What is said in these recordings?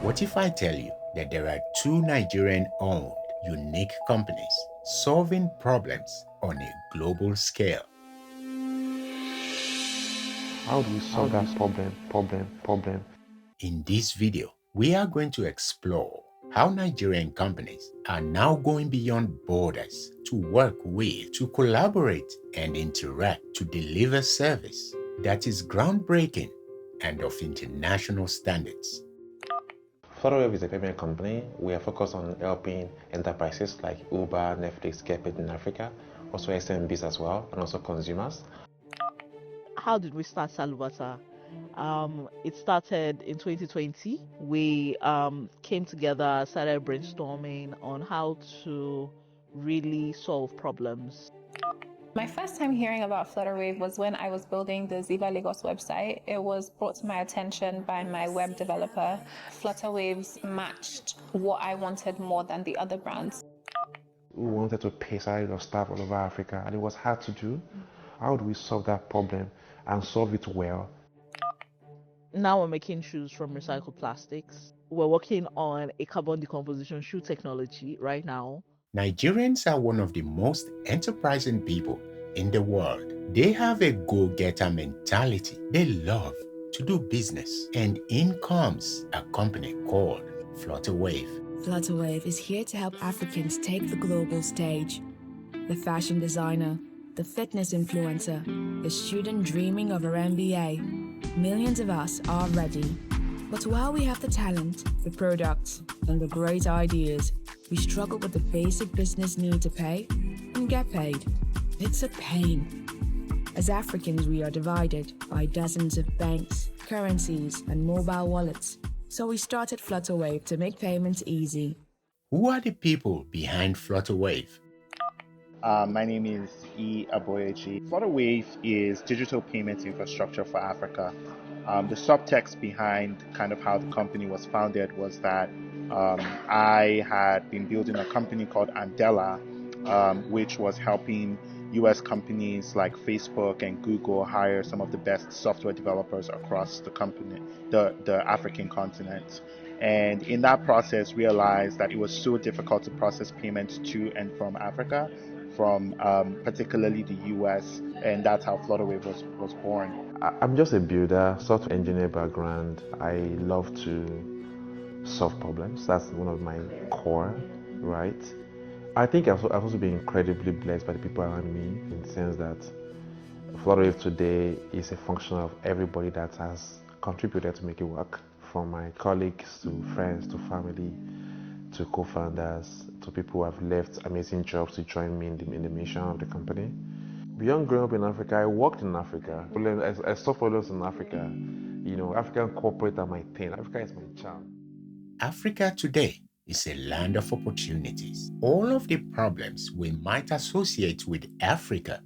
What if I tell you that there are two Nigerian owned unique companies solving problems on a global scale? How do we solve that problem? In this video, we are going to explore how Nigerian companies are now going beyond borders to work with, to collaborate and interact to deliver service that is groundbreaking and of international standards. Flutterwave is a payment company. We are focused on helping enterprises like Uber, Netflix get paid in Africa, also SMBs as well, and also consumers. How did we start Salubata? It started in 2020. We came together, started brainstorming on how to really solve problems. My first time hearing about Flutterwave was when I was building the Ziva Lagos website. It was brought to my attention by my web developer. Flutterwaves matched what I wanted more than the other brands. We wanted to pay salaries of staff all over Africa, and it was hard to do. How do we solve that problem and solve it well? Now we're making shoes from recycled plastics. We're working on a carbon decomposition shoe technology right now. Nigerians are one of the most enterprising people in the world. They have a go-getter mentality. They love to do business. And in comes a company called Flutterwave. Flutterwave is here to help Africans take the global stage. The fashion designer, the fitness influencer, the student dreaming of her MBA. Millions of us are ready. But while we have the talent, the products, and the great ideas, we struggle with the basic business need to pay and get paid. It's a pain. As Africans, we are divided by dozens of banks, currencies, and mobile wallets. So we started Flutterwave to make payments easy. Who are the people behind Flutterwave? My name is E. Aboyeji. Flutterwave is digital payments infrastructure for Africa. The subtext behind kind of how the company was founded was that I had been building a company called Andela, which was helping US companies like Facebook and Google hire some of the best software developers across the African continent. And in that process, realized that it was so difficult to process payments to and from Africa, from particularly the US, and that's how Flutterwave was born. I'm just a builder, software engineer background. I love to solve problems. That's one of my core, right? I think I've also been incredibly blessed by the people around me, in the sense that Flutterwave today is a function of everybody that has contributed to make it work, from my colleagues to friends to family to co-founders to people who have left amazing jobs to join me in the mission of the company. Beyond growing up in Africa, I worked in Africa. I saw problems in Africa. African corporate are my thing. Africa is my charm. Africa today is a land of opportunities. All of the problems we might associate with Africa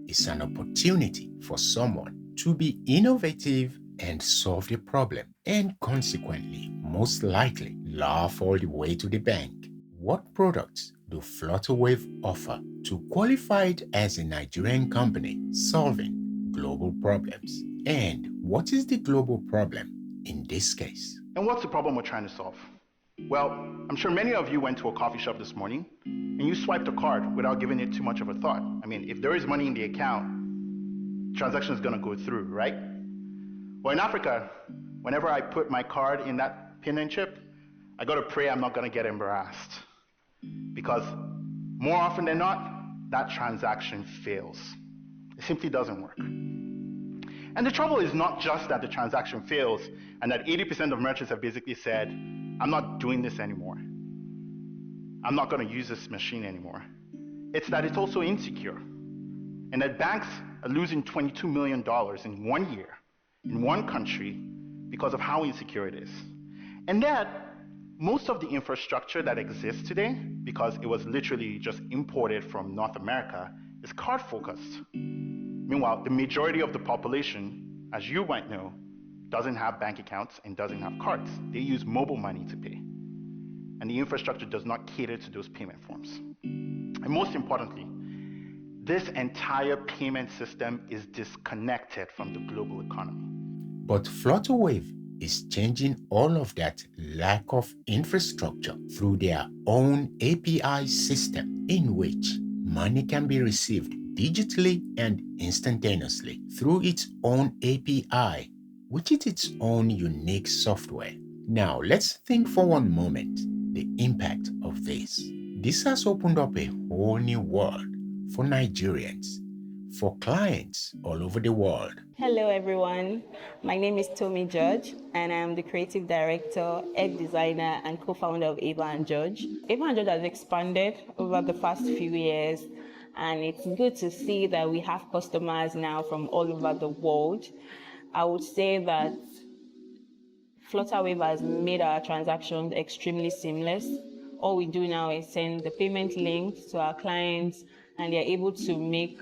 is an opportunity for someone to be innovative and solve the problem, and consequently, most likely, laugh all the way to the bank. What products do Flutterwave offer to qualify it as a Nigerian company solving global problems? And what is the global problem in this case? And what's the problem we're trying to solve? Well, I'm sure many of you went to a coffee shop this morning and you swiped a card without giving it too much of a thought. I mean, if there is money in the account, transaction is going to go through, right? Well, in Africa, whenever I put my card in that pin and chip, I got to pray I'm not going to get embarrassed. Because more often than not, that transaction fails. It simply doesn't work. And the trouble is not just that the transaction fails and that 80% of merchants have basically said, I'm not doing this anymore. I'm not going to use this machine anymore. It's that it's also insecure. And that banks are losing $22 million in 1 year, in one country, because of how insecure it is. And that most of the infrastructure that exists today, because it was literally just imported from North America, is card focused. Meanwhile, the majority of the population, as you might know, doesn't have bank accounts and doesn't have cards. They use mobile money to pay. And the infrastructure does not cater to those payment forms. And most importantly, this entire payment system is disconnected from the global economy. But Flutterwave is changing all of that lack of infrastructure through their own API system in which money can be received digitally and instantaneously through its own API, which is its own unique software. Now, let's think for one moment the impact of this. This has opened up a whole new world for Nigerians, for clients all over the world. Hello everyone, my name is Tommy George and I'm the creative director, head designer and co-founder of Ava & George. Ava & George has expanded over the past few years and it's good to see that we have customers now from all over the world. I would say that Flutterwave has made our transactions extremely seamless. All we do now is send the payment link to our clients and they're able to make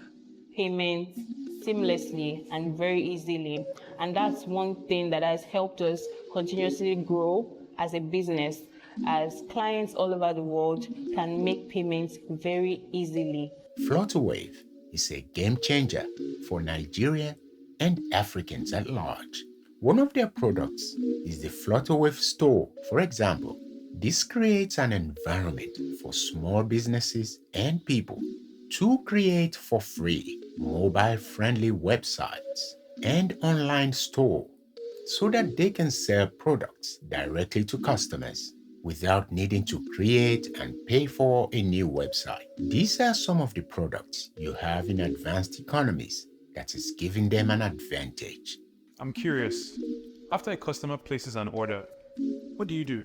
payments seamlessly and very easily. And that's one thing that has helped us continuously grow as a business, as clients all over the world can make payments very easily. Flutterwave is a game changer for Nigeria and Africans at large. One of their products is the Flutterwave Store, for example. This creates an environment for small businesses and people to create for free mobile-friendly websites and online store so that they can sell products directly to customers without needing to create and pay for a new website. These are some of the products you have in advanced economies that is giving them an advantage. I'm curious, after a customer places an order, what do you do?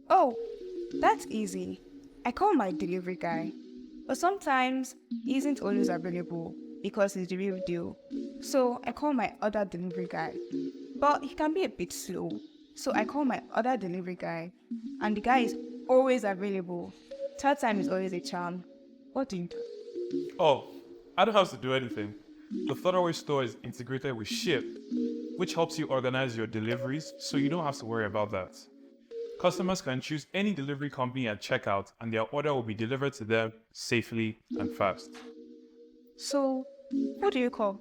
Oh, that's easy. I call my delivery guy. But sometimes he isn't always available because he's the real deal. So I call my other delivery guy. But he can be a bit slow. So I call my other delivery guy. And the guy is always available. Third time is always a charm. What do you do? Oh, I don't have to do anything. The Flutterwave store is integrated with Ship, which helps you organize your deliveries so you don't have to worry about that. Customers can choose any delivery company at checkout and their order will be delivered to them safely and fast. So, who do you call?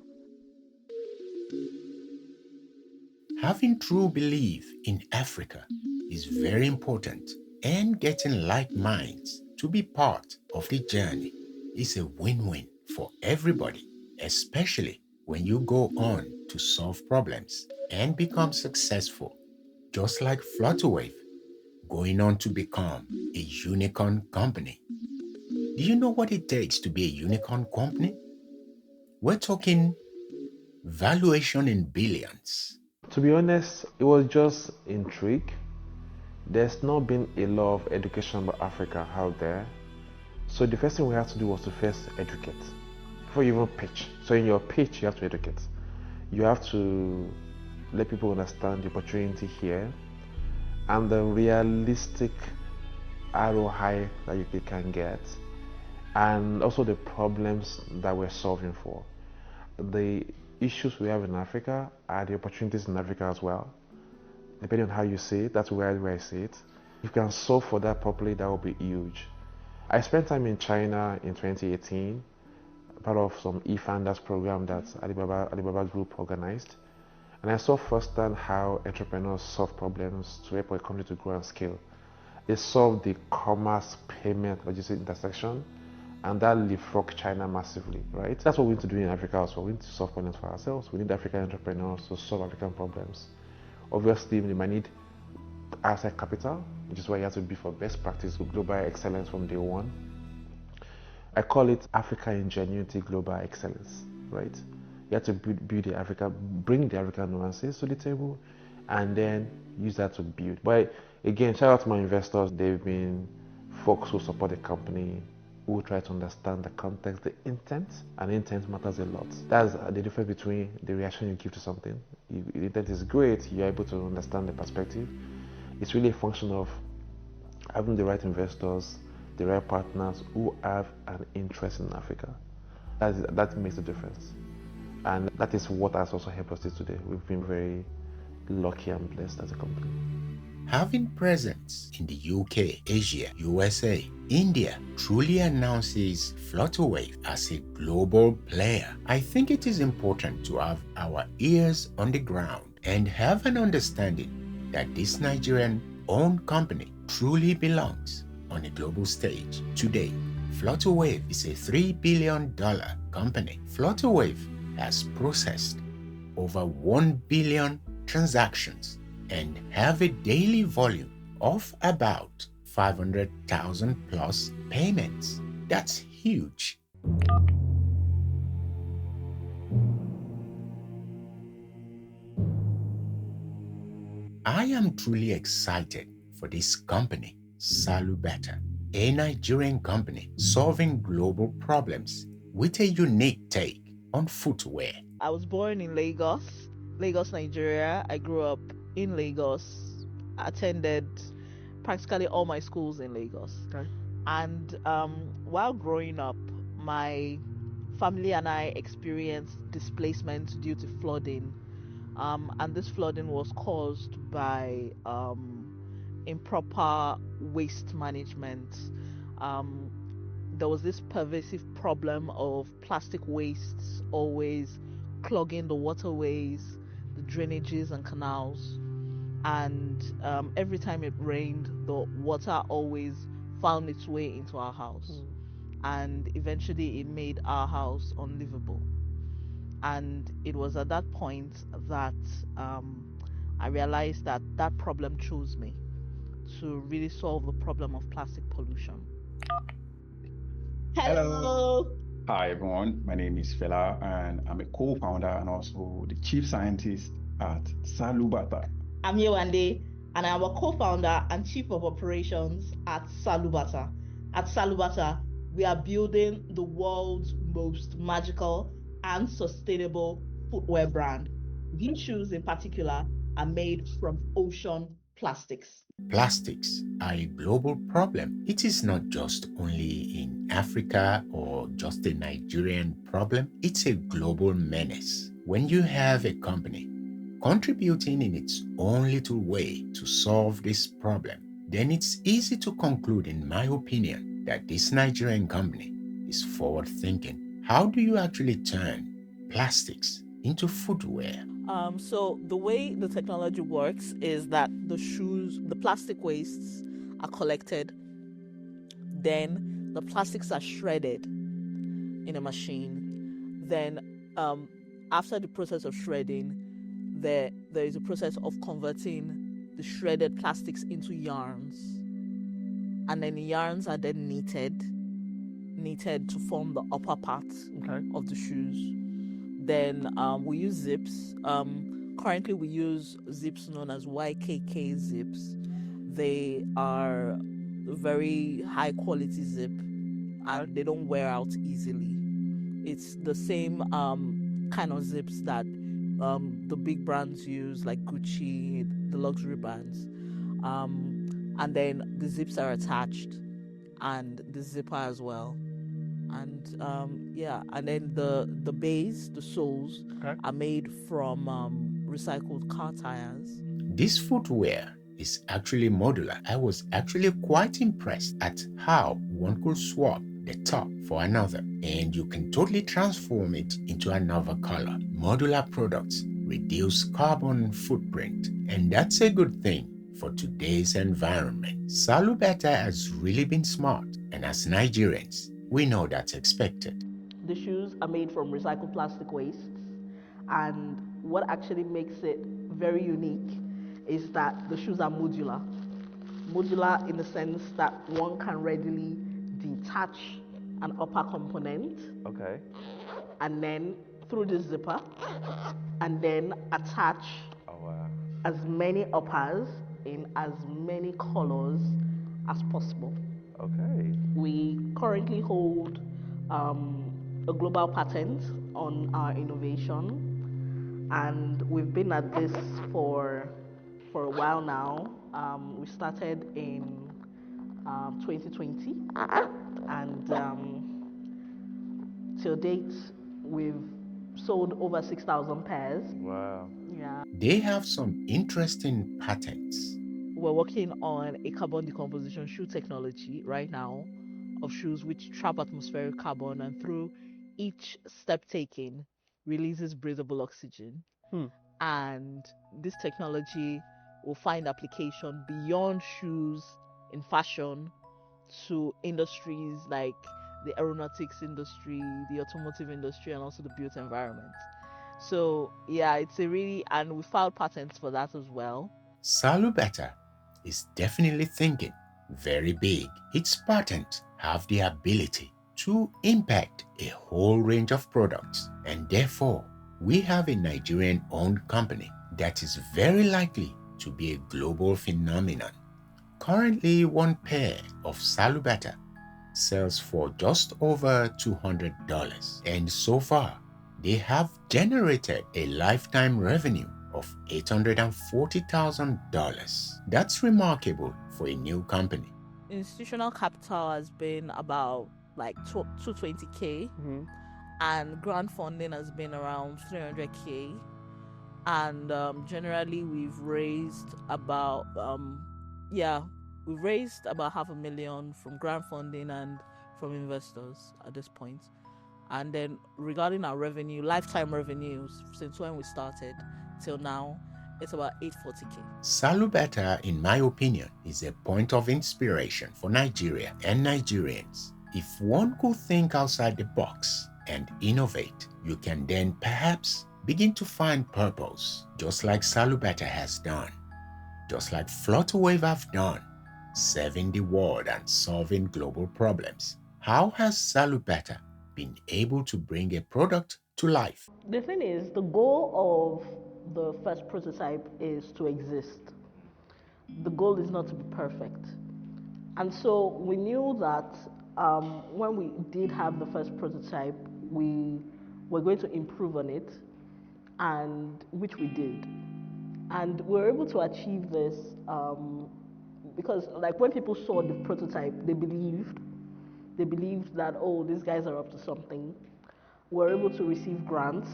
Having true belief in Africa is very important, and getting like minds to be part of the journey is a win-win for everybody, especially when you go on to solve problems and become successful, just like Flutterwave, going on to become a unicorn company. Do you know what it takes to be a unicorn company? We're talking valuation in billions. To be honest, it was just intrigue. There's not been a lot of education about Africa out there. So the first thing we had to do was to first educate before you even pitch. So in your pitch, you have to educate. You have to let people understand the opportunity here and the realistic ROI that you can get, and also the problems that we're solving for. The issues we have in Africa are the opportunities in Africa as well. Depending on how you see it, that's where I see it. If you can solve for that properly, that will be huge. I spent time in China in 2018, part of some e-founders program that Alibaba Group organized. And I saw firsthand how entrepreneurs solve problems to help a company to grow and scale. They solved the commerce, payment, logistics intersection, and that leapfrogged China massively, right? That's what we need to do in Africa also. We need to solve problems for ourselves. We need African entrepreneurs to solve African problems. Obviously, we might need outside capital, which is why you have to be for best practice with global excellence from day one. I call it Africa Ingenuity Global Excellence, right? You have to build the Africa, bring the African nuances to the table, and then use that to build. But again, shout out to my investors. They've been folks who support the company, who try to understand the context, the intent, and intent matters a lot. That's the difference between the reaction you give to something. The intent is great, you're able to understand the perspective. It's really a function of having the right investors, the right partners who have an interest in Africa. That makes a difference. And that is what has also helped us today. We've been very lucky and blessed as a company. Having presence in the UK, Asia, USA, India truly announces Flutterwave as a global player. I think it is important to have our ears on the ground and have an understanding that this Nigerian owned company truly belongs on a global stage. Today, Flutterwave is a $3 billion company. Flutterwave has processed over 1 billion transactions and have a daily volume of about 500,000 plus payments. That's huge. I am truly excited for this company, Salubata, a Nigerian company solving global problems with a unique take on footwear. I was born in Lagos, Nigeria. I grew up in Lagos, attended practically all my schools in Lagos. Okay. And while growing up, my family and I experienced displacement due to flooding. And this flooding was caused by improper waste management. Um, there was this pervasive problem of plastic wastes always clogging the waterways, the drainages, and canals. And every time it rained, the water always found its way into our house. And eventually, it made our house unlivable. And it was at that point that I realized that that problem chose me to really solve the problem of plastic pollution. Hello. Hi everyone, my name is Fela and I'm a co-founder and also the chief scientist at Salubata. I'm Yewande and I'm a co-founder and chief of operations at Salubata. At Salubata, we are building the world's most magical and sustainable footwear brand. These shoes in particular are made from ocean plastics. Plastics are a global problem. It is not just only in Africa or just a Nigerian problem, it's a global menace. When you have a company contributing in its own little way to solve this problem, then it's easy to conclude, in my opinion, that this Nigerian company is forward thinking. How do you actually turn plastics into footwear? So the way the technology works is that the plastic wastes are collected, then the plastics are shredded in a machine. Then after the process of shredding, there is a process of converting the shredded plastics into yarns. And then the yarns are then knitted to form the upper part of the shoes. Then we use zips. Currently we use zips known as YKK zips. They are very high quality zip and they don't wear out easily. It's the same kind of zips that the big brands use, like Gucci, the luxury brands. And then the zips are attached and the zipper as well. And and then the base, the soles are made from recycled car tires. This footwear is actually modular. I was actually quite impressed at how one could swap the top for another and you can totally transform it into another color. Modular products reduce carbon footprint, and that's a good thing for today's environment. Salubata has really been smart, and as Nigerians, we know that's expected. The shoes are made from recycled plastic wastes, and what actually makes it very unique is that the shoes are modular. Modular in the sense that one can readily detach an upper component. Okay. And then through the zipper, and then attach as many uppers in as many colors as possible. Okay. We currently hold a global patent on our innovation, and we've been at this for a while now. We started in 2020, and till date, we've sold over 6,000 pairs. Wow. Yeah. They have some interesting patents. We're working on a carbon decomposition shoe technology right now of shoes which trap atmospheric carbon and through each step taken releases breathable oxygen. and this technology will find application beyond shoes in fashion to industries like the aeronautics industry, the automotive industry, and also the built environment. So yeah, it's a really, and we filed patents for that as well. Salubata is definitely thinking very big. Its patents have the ability to impact a whole range of products, and therefore we have a Nigerian owned company that is very likely to be a global phenomenon. Currently, one pair of Salubata sells for just over $200, and so far they have generated a lifetime revenue of $840,000. That's remarkable for a new company. Institutional capital has been about like 220K, and grant funding has been around 300K. And generally, we've raised about we've raised about $500,000 from grant funding and from investors at this point. And then regarding our revenue, lifetime revenues since when we started till now, it's about 840K. Salubata, in my opinion, is a point of inspiration for Nigeria and Nigerians. If one could think outside the box and innovate, you can then perhaps begin to find purpose, just like Salubata has done, just like Flutterwave have done, serving the world and solving global problems. How has Salubata been able to bring a product to life? The thing is, the goal of the first prototype is to exist. The goal is not to be perfect. And so we knew that when we did have the first prototype, we were going to improve on it, and which we did. And we were able to achieve this because, like, when people saw the prototype, they believed that, oh, these guys are up to something. We're able to receive grants.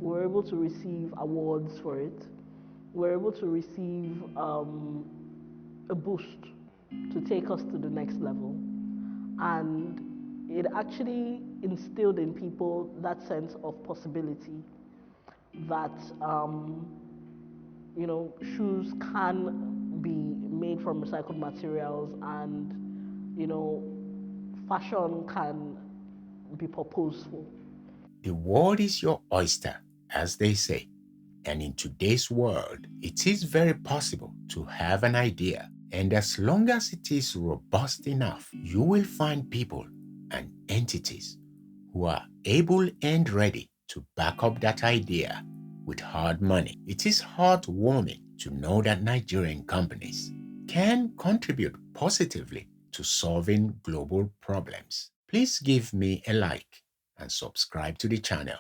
We're able to receive awards for it. We're able to receive a boost to take us to the next level. And it actually instilled in people that sense of possibility that, shoes can be made from recycled materials, and, fashion can be purposeful. The world is your oyster, as they say. And in today's world, it is very possible to have an idea. And as long as it is robust enough, you will find people and entities who are able and ready to back up that idea with hard money. It is heartwarming to know that Nigerian companies can contribute positively to solving global problems. Please give me a like and subscribe to the channel.